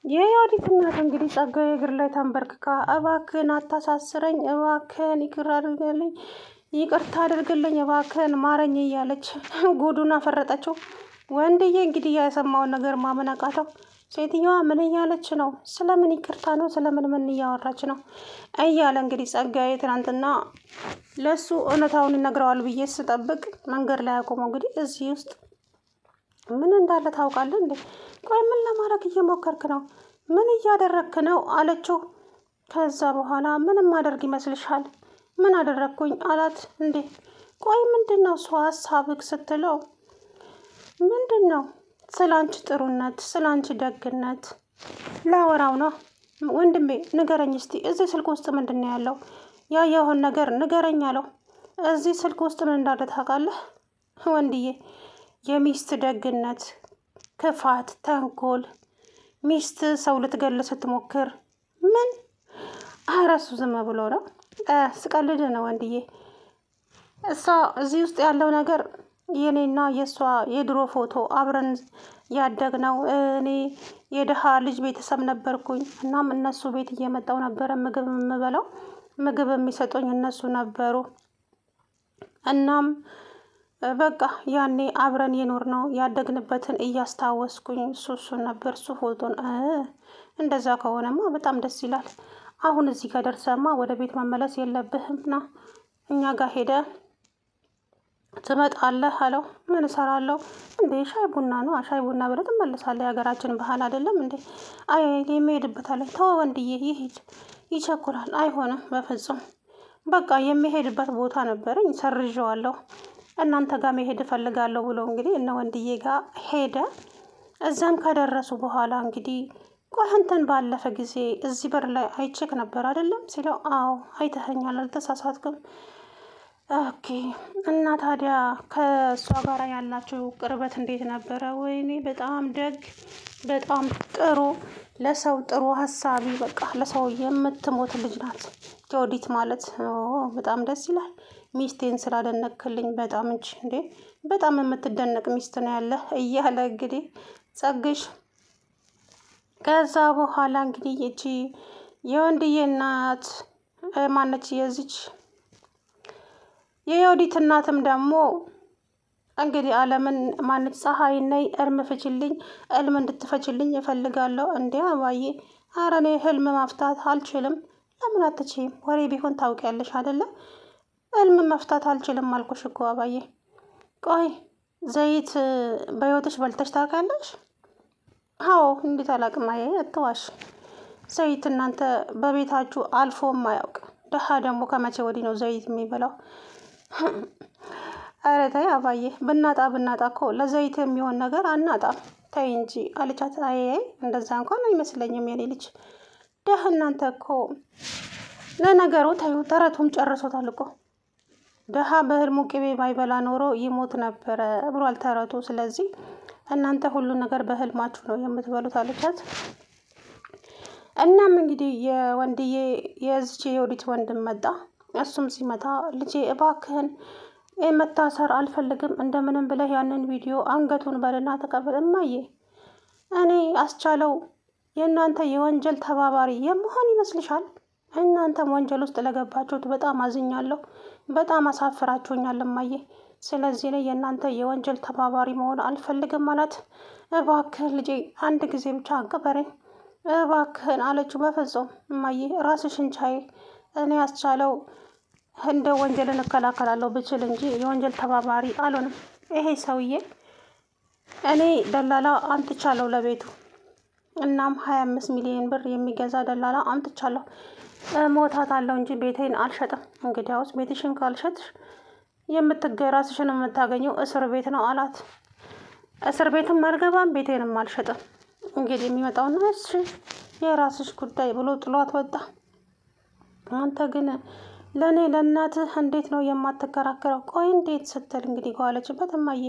የዮዲት እናት እንግዲህ ጸጋዬ እግር ላይ ተንበርክካ እባክህን አታሳስረኝ፣ እባክህን ይቅር አድርግልኝ፣ ይቅርታ አድርግልኝ፣ እባክህን ማረኝ እያለች ጉዱን አፈረጠችው። ወንድዬ እንግዲህ የሰማውን ነገር ማመን አቃተው። ሴትዮዋ ምን እያለች ነው? ስለምን ይቅርታ ነው? ስለምን ምን እያወራች ነው? እያለ እንግዲህ ጸጋዬ ትናንትና ለሱ እውነታውን ይነግረዋል ብዬ ስጠብቅ መንገድ ላይ አቆመው። እንግዲህ እዚህ ውስጥ ምን እንዳለ ታውቃለህ እንዴ? ቆይ ምን ለማድረግ እየሞከርክ ነው? ምን እያደረግክ ነው አለችው። ከዛ በኋላ ምንም አደርግ ይመስልሻል? ምን አደረግኩኝ አላት። እንዴ ቆይ ምንድን ነው እሱ ሀሳብክ ስትለው፣ ምንድን ነው ስለ አንቺ ጥሩነት፣ ስለ አንቺ ደግነት ላወራው ነው። ወንድሜ ንገረኝ እስቲ እዚህ ስልክ ውስጥ ምንድን ነው ያለው? ያየኸውን ነገር ንገረኝ አለው። እዚህ ስልክ ውስጥ ምን እንዳለ ታውቃለህ ወንድዬ? የሚስት ደግነት፣ ክፋት፣ ተንኮል፣ ሚስት ሰው ልትገል ስትሞክር ምን አረሱ ዝም ብሎ ነው። ስቀልድ ነው ወንድዬ። እሷ እዚህ ውስጥ ያለው ነገር የኔና የእሷ የድሮ ፎቶ አብረን ያደግነው። እኔ የድሃ ልጅ ቤተሰብ ነበርኩኝ። እናም እነሱ ቤት እየመጣው ነበረ ምግብ የምበላው። ምግብ የሚሰጡኝ እነሱ ነበሩ። እናም በቃ ያኔ አብረን የኖርነው ያደግንበትን እያስታወስኩኝ እሱን ነበር እሱ ፎቶን። እንደዛ ከሆነማ በጣም ደስ ይላል። አሁን እዚህ ጋር ደርሰማ ወደ ቤት መመለስ የለብህም ና እኛ ጋር ሄደ ትመጣለህ አለው። ምን እሰራለሁ እንዴ? ሻይ ቡና ነው። ሻይ ቡና ብለህ ትመለሳለህ። የሀገራችን ባህል አይደለም እንዴ? አይ የሚሄድበት አለ። ተወው ወንድዬ ይሄድ፣ ይቸኩራል። አይሆንም በፍጹም። በቃ የሚሄድበት ቦታ ነበረኝ ሰርዤዋለሁ። እናንተ ጋር መሄድ እፈልጋለሁ ብሎ እንግዲህ እነ ወንድዬ ጋር ሄደ። እዛም ከደረሱ በኋላ እንግዲህ ቆይ አንተን ባለፈ ጊዜ እዚህ በር ላይ አይቼክ ነበር አይደለም ሲለው፣ አዎ አይተኸኛል፣ አልተሳሳትክም። ኦኬ እና ታዲያ ከእሷ ጋር ያላችሁ ቅርበት እንዴት ነበረ? ወይኔ በጣም ደግ፣ በጣም ጥሩ፣ ለሰው ጥሩ ሀሳቢ፣ በቃ ለሰው የምትሞት ልጅ ናት ዮዲት ማለት። በጣም ደስ ይላል። ሚስቴን ስላደነቅክልኝ በጣም እንጂ እንዴ በጣም የምትደነቅ ሚስት ነው ያለህ እያለ እንግዲህ ጸግሽ ከዛ በኋላ እንግዲህ ይቺ የወንድዬ እናት ማነች የዚች የዮዲት እናትም ደግሞ እንግዲህ አለምን ማነች ፀሐይ ነይ እርም ፍችልኝ፣ እልም እንድትፈችልኝ እፈልጋለሁ። እንዴ አባዬ፣ ኧረ እኔ ህልም ማፍታት አልችልም። ለምን አትችይም? ወሬ ቢሆን ታውቂያለሽ አይደለም? ህልም መፍታት አልችልም አልኩሽ እኮ አባዬ። ቆይ ዘይት በህይወትሽ በልተሽ ታውቃለሽ? አዎ እንዴት አላውቅም? አየ አትዋሽ። ዘይት እናንተ በቤታችሁ አልፎ ማያውቅ ደሃ ደግሞ ከመቼ ወዲህ ነው ዘይት የሚበላው? ኧረ ተይ አባዬ፣ ብናጣ እኮ ለዘይት የሚሆን ነገር አናጣም። ተይ እንጂ አለቻት። አይ እንደዛ እንኳን አይመስለኝም የኔ ልጅ። ደህ እናንተ እኮ ለነገሩ ተይው፣ ተረቱም ጨርሶታል እኮ። ደሃ በህልሙ ቅቤ ባይበላ ኖሮ ይሞት ነበረ ብሏል ተረቱ። ስለዚህ እናንተ ሁሉ ነገር በህልማችሁ ነው የምትበሉት አለቻት። እናም እንግዲህ የወንድዬ የዚች የዮዲት ወንድም መጣ። እሱም ሲመጣ ልጄ እባክህን መታሰር አልፈልግም፣ እንደምንም ብለህ ያንን ቪዲዮ አንገቱን በልና ተቀበል። እማዬ እኔ አስቻለው የእናንተ የወንጀል ተባባሪ የመሆን ይመስልሻል? እናንተም ወንጀል ውስጥ ለገባችሁት በጣም አዝኛለሁ። በጣም አሳፍራችሁኛል እማዬ። ስለዚህ ላይ የእናንተ የወንጀል ተባባሪ መሆን አልፈልግም አላት። እባክህን ልጄ አንድ ጊዜ ብቻ አቅበረኝ እባክህን አለችው። በፍጹም እማዬ ራስሽን ቻይ። እኔ አስቻለው እንደ ወንጀልን እከላከላለሁ ብችል እንጂ የወንጀል ተባባሪ አልሆንም። ይሄ ሰውዬ እኔ ደላላ አምጥቻለሁ ለቤቱ። እናም 25 ሚሊዮን ብር የሚገዛ ደላላ አምጥቻለሁ። ሞታት አለው እንጂ ቤቴን አልሸጥም። እንግዲያውስ ቤትሽን ካልሸጥሽ ራስሽን የምታገኘው እስር ቤት ነው አላት። እስር ቤትም አልገባም ቤቴንም አልሸጥም። እንግዲህ የሚመጣውና እሺ የራስሽ ጉዳይ ብሎ ጥሏት ወጣ። አንተ ግን ለእኔ ለእናትህ እንዴት ነው የማትከራከረው? ቆይ እንዴት ስትል እንግዲህ ከዋለችበት፣ እማዬ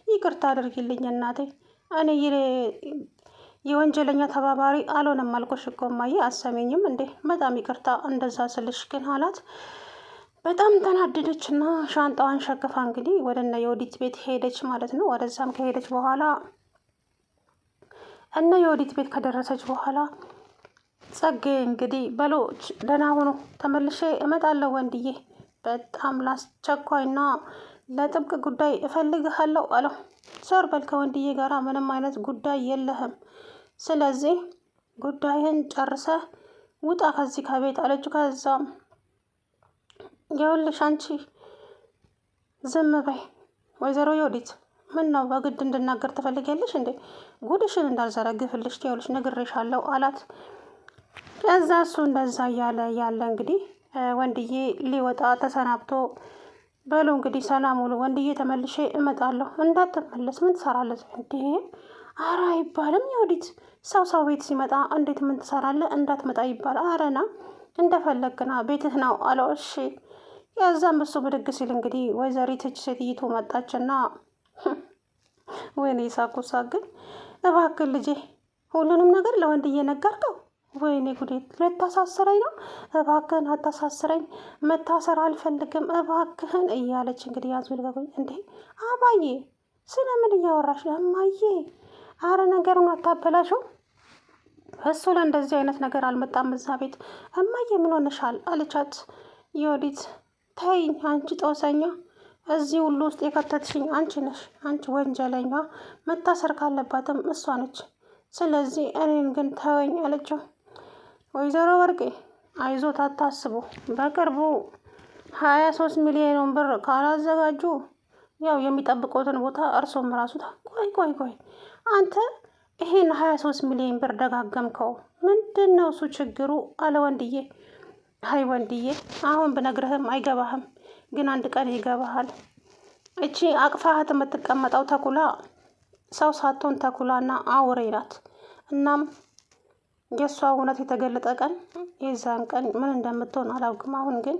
ይቅርታ አድርጊልኝ እናቴ፣ እኔ የወንጀለኛ ተባባሪ አልሆነም አልኩሽ እኮ እማዬ፣ አሰሚኝም እንዴ? በጣም ይቅርታ እንደዛ ስልሽ ግን አላት። በጣም ተናደደች እና ሻንጣዋን ሸክፋ እንግዲህ ወደ እነ ዮዲት ቤት ሄደች ማለት ነው። ወደዛም ከሄደች በኋላ እና የወዲት ቤት ከደረሰች በኋላ ጸጋዬ እንግዲህ በሎች ደህና ሆኖ ተመልሼ እመጣለሁ ወንድዬ፣ በጣም ላስቸኳይና ለጥብቅ ጉዳይ እፈልግሃለሁ አለው። ዞር በል ከወንድዬ ጋራ ምንም አይነት ጉዳይ የለህም። ስለዚህ ጉዳይህን ጨርሰህ ውጣ ከዚህ ከቤት አለችው። ከዛም ይኸውልሽ አንቺ ዝም በይ ወይዘሮ የወዲት ምን ነው በግድ እንድናገር ትፈልጊያለሽ እንዴ? ጉድሽን እንዳልዘረግፍልሽ ይኸውልሽ ነግሬሻለሁ አላት። ከዛ እሱ እንደዛ እያለ እንግዲህ ወንድዬ ሊወጣ ተሰናብቶ በሉ እንግዲህ ሰላም ውሉ ወንድዬ፣ ተመልሼ እመጣለሁ። እንዳትመለስ ምን ትሰራለህ እንዴ? አረ አይባልም የወዲት ሰው ቤት ሲመጣ እንዴት ምን ትሰራለህ እንዳትመጣ ይባል። አረና እንደፈለግና ቤትህ ነው አለው። እሺ የዛም እሱ ብድግ ሲል እንግዲህ ወይዘሪት ሴትይቱ መጣችና ወይኔ ሳኩሳ ግን እባክህ ልጄ ሁሉንም ነገር ለወንድዬ ነገርከው? ወይኔ ጉዴት ልታሳስረኝ ነው? እባክህን አታሳስረኝ፣ መታሰር አልፈልግም እባክህን እያለች እንግዲህ ያዙ ልቀቁኝ። እንዴ አባዬ ስለምን እያወራሽ ነው? እማዬ አረ ነገሩን አታበላሽው። እሱ ለእንደዚህ አይነት ነገር አልመጣም እዛ ቤት። እማዬ ምን ሆነሻል አለቻት የወዲት። ተይኝ አንቺ ጦሰኛ፣ እዚህ ሁሉ ውስጥ የከተትሽኝ አንቺ ነሽ። አንቺ ወንጀለኛ፣ መታሰር ካለባትም እሷ ነች። ስለዚህ እኔን ግን ተወኝ አለችው። ወይዘሮ ወርቄ አይዞት አታስቡ፣ በቅርቡ 23 ሚሊዮን ብር ካላዘጋጁ ያው የሚጠብቁትን ቦታ እርሶም ራሱ ቆይ አንተ ይሄን 23 ሚሊዮን ብር ደጋገምከው፣ ምንድን ነው እሱ ችግሩ አለ ወንድዬ። አይ ወንድዬ አሁን ብነግርህም አይገባህም፣ ግን አንድ ቀን ይገባሃል። እቺ አቅፋሃት የምትቀመጠው ተኩላ ሰው ሳትሆን ተኩላና አውሬ ናት። እናም የእሷ እውነት የተገለጠ ቀን የዛን ቀን ምን እንደምትሆን አላውቅም። አሁን ግን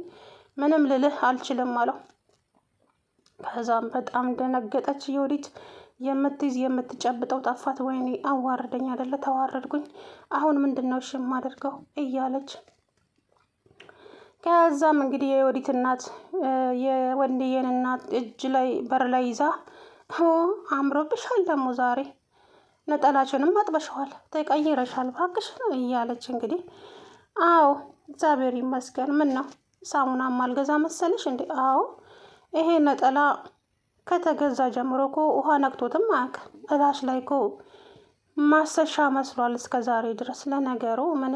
ምንም ልልህ አልችልም አለው። ከዛም በጣም ደነገጠች የወዲት። የምትይዝ የምትጨብጠው ጠፋት። ወይኔ አዋርደኝ አይደለ ተዋረድኩኝ። አሁን ምንድን ነው እሺ የማደርገው እያለች ከዛም እንግዲህ የወዲት እናት የወንድዬን እናት እጅ ላይ በር ላይ ይዛ አምሮብሻል ደግሞ ዛሬ ነጠላችንም አጥበሸዋል፣ ተቀይረሻል እባክሽ እያለች እንግዲህ አዎ እግዚአብሔር ይመስገን። ምን ነው ሳሙናም አልገዛ መሰለሽ እንዴ? አዎ ይሄ ነጠላ ከተገዛ ጀምሮ እኮ ውሃ ነክቶትም አያውቅም። እላሽ ላይ እኮ ማሰሻ መስሏል እስከ ዛሬ ድረስ። ለነገሩ ምን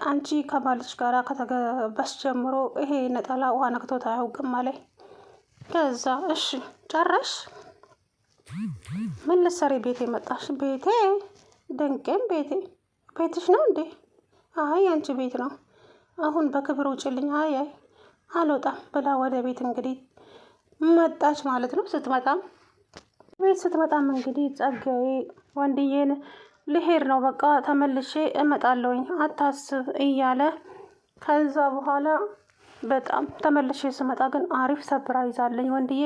አንቺ ከባልሽ ጋር ከተገበስ ጀምሮ ይሄ ነጠላ ውሃ ነክቶት አያውቅም አለኝ። ከዛ እሺ ጨረሽ? ምን ልትሰሪ ቤቴ መጣሽ? ቤቴ ድንቄም ቤትሽ ነው እንዴ? አይ አንቺ ቤት ነው። አሁን በክብር ውጭልኝ። አይ አልወጣም ብላ ወደ ቤት እንግዲህ መጣች ማለት ነው። ስትመጣም እንግዲህ ጸጋዬ ወንድዬን ልሄድ ነው በቃ ተመልሼ እመጣለሁኝ አታስብ እያለ ከዛ በኋላ በጣም ተመልሼ ስመጣ ግን አሪፍ ሰፕራይዝ አለኝ ወንድዬ፣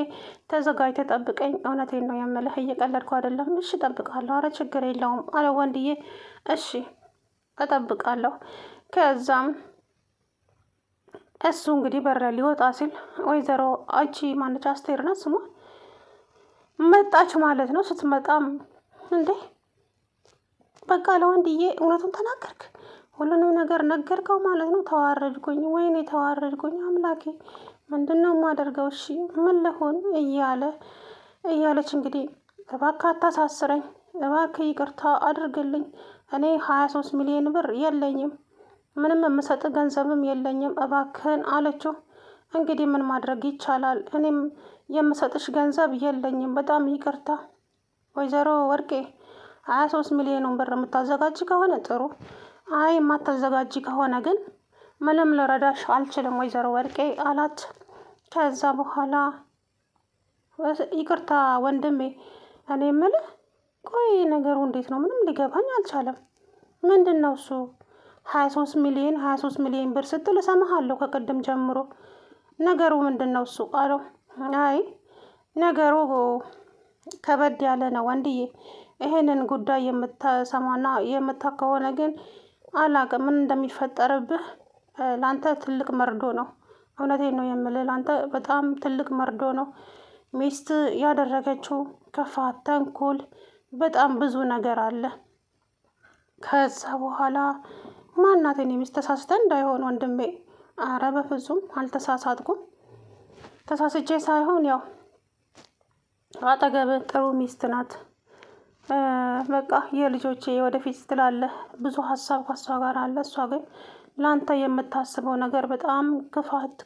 ተዘጋጅተህ ጠብቀኝ። እውነቴን ነው የምልህ እየቀለድኩ አይደለም። እሺ እጠብቃለሁ፣ አረ ችግር የለውም አለ ወንድዬ። እሺ እጠብቃለሁ። ከዛም እሱ እንግዲህ በር ሊወጣ ሲል ወይዘሮ አንቺ ማነች አስቴር ናት ስሟ መጣች ማለት ነው። ስትመጣም እንዴ በቃ ለወንድዬ እውነቱን ተናገርክ? ሁሉንም ነገር ነገርከው ማለት ነው? ተዋረድኩኝ፣ ወይኔ ተዋረድኩኝ፣ አምላኬ ምንድን ነው የማደርገው? እሺ ምን ልሆን እያለች እንግዲህ እባክህ አታሳስረኝ፣ እባክህ ይቅርታ አድርግልኝ፣ እኔ 23 ሚሊዮን ብር የለኝም፣ ምንም የምሰጥ ገንዘብም የለኝም፣ እባክህን አለችው። እንግዲህ ምን ማድረግ ይቻላል? እኔም የምሰጥሽ ገንዘብ የለኝም፣ በጣም ይቅርታ ወይዘሮ ወርቄ 23 ሚሊዮን ብር የምታዘጋጅ ከሆነ ጥሩ፣ አይ የማታዘጋጅ ከሆነ ግን ምንም ልረዳሽ አልችልም ወይዘሮ ወርቄ አላት። ከዛ በኋላ ይቅርታ ወንድሜ፣ እኔ የምልህ ቆይ ነገሩ እንዴት ነው? ምንም ሊገባኝ አልቻለም። ምንድን ነው እሱ 23 ሚሊዮን ብር ስትል እሰማሃለሁ ከቅድም ጀምሮ። ነገሩ ምንድን ነው እሱ አለው። አይ ነገሩ ከበድ ያለ ነው ወንድዬ። ይሄንን ጉዳይ የምታሰማና የምታውቅ ከሆነ ግን አላውቅም ምን እንደሚፈጠርብህ። ለአንተ ትልቅ መርዶ ነው። እውነቴን ነው የምልህ፣ ለአንተ በጣም ትልቅ መርዶ ነው። ሚስት ያደረገችው ክፋት፣ ተንኮል በጣም ብዙ ነገር አለ። ከዛ በኋላ ማናት የኔ ሚስት? ተሳስተን እንዳይሆን ወንድሜ። አረ በፍጹም አልተሳሳትኩም። ተሳስቼ ሳይሆን ያው አጠገብ ጥሩ ሚስት ናት። በቃ የልጆቼ ወደፊት ትላለህ ብዙ ሀሳብ ከሷ ጋር አለ። እሷ ግን ለአንተ የምታስበው ነገር በጣም ክፋት፣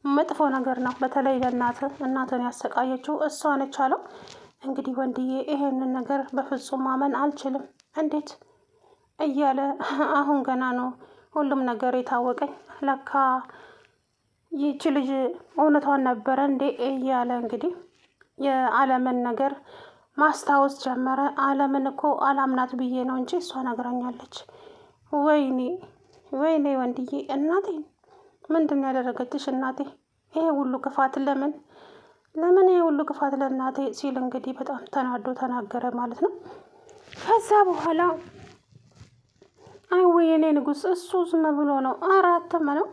መጥፎ ነገር ነው። በተለይ እናትን ያሰቃየችው እሷ ነች አለው። እንግዲህ ወንድዬ ይሄንን ነገር በፍጹም ማመን አልችልም። እንዴት እያለ አሁን ገና ነው ሁሉም ነገር የታወቀኝ። ለካ ይህች ልጅ እውነቷን ነበረ እንዴ እያለ እንግዲህ የዓለምን ነገር ማስታወስ ጀመረ። ዓለምን እኮ አላምናት ብዬ ነው እንጂ እሷ ነግራኛለች። ወይኔ ወይኔ ወንድዬ፣ እናቴ ምንድን ያደረገችሽ እናቴ? ይሄ ሁሉ ክፋት ለምን ይሄ ሁሉ ክፋት ለእናቴ ሲል እንግዲህ በጣም ተናዶ ተናገረ ማለት ነው። ከዛ በኋላ አይ ወይ የኔ ንጉስ፣ እሱ ዝም ብሎ ነው። አራትም ነው።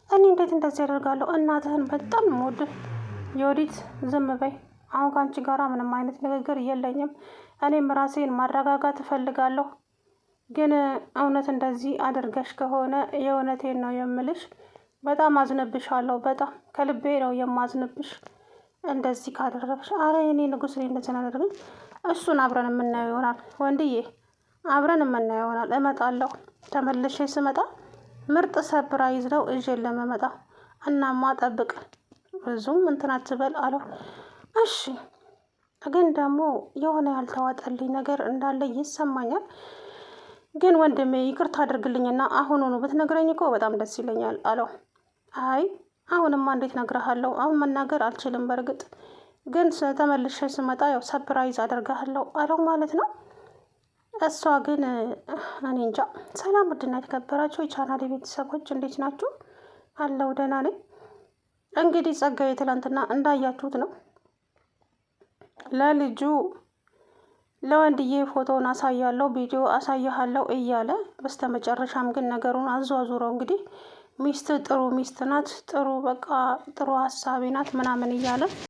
እኔ እንዴት እንደዚህ ያደርጋለሁ? እናትህን በጣም የምወድህ። የወዲት ዝም በይ። አሁን ከአንቺ ጋራ ምንም አይነት ንግግር የለኝም። እኔም ራሴን ማረጋጋት እፈልጋለሁ። ግን እውነት እንደዚህ አድርገሽ ከሆነ የእውነቴን ነው የምልሽ፣ በጣም አዝንብሻለሁ። በጣም ከልቤ ነው የማዝንብሽ እንደዚህ ካደረግሽ። አረ የኔ ንጉስ፣ እኔ እንደዚህ አላደርግም። እሱን አብረን የምናየው ይሆናል ወንድዬ፣ አብረን የምናየው ይሆናል። እመጣለሁ። ተመልሼ ስመጣ ምርጥ ሰፕራይዝ ነው እዤ ለመመጣ። እናማ ጠብቅ፣ ብዙም እንትን አትበል አለው። እሺ፣ ግን ደግሞ የሆነ ያልተዋጠልኝ ነገር እንዳለ ይሰማኛል። ግን ወንድሜ ይቅርታ አድርግልኝና አሁኑኑ ብትነግረኝ እኮ በጣም ደስ ይለኛል አለው። አይ አሁንማ እንዴት ነግረሃለሁ? አሁን መናገር አልችልም። በእርግጥ ግን ተመልሼ ስመጣ ያው ሰፕራይዝ አደርግሃለሁ አለው ማለት ነው። እሷ ግን እኔ እንጃ። ሰላም ውድና የተከበራችሁ የቻናሌ ቤተሰቦች እንዴት ናችሁ? አለው ደህና ነኝ። እንግዲህ ጸጋዬ ትላንትና እንዳያችሁት ነው ለልጁ ለወንድዬ ፎቶውን አሳያለሁ፣ ቪዲዮ አሳያለሁ እያለ በስተመጨረሻም ግን ነገሩን አዟዙረው እንግዲህ ሚስት ጥሩ ሚስት ናት፣ ጥሩ በቃ ጥሩ ሀሳቢ ናት ምናምን እያለ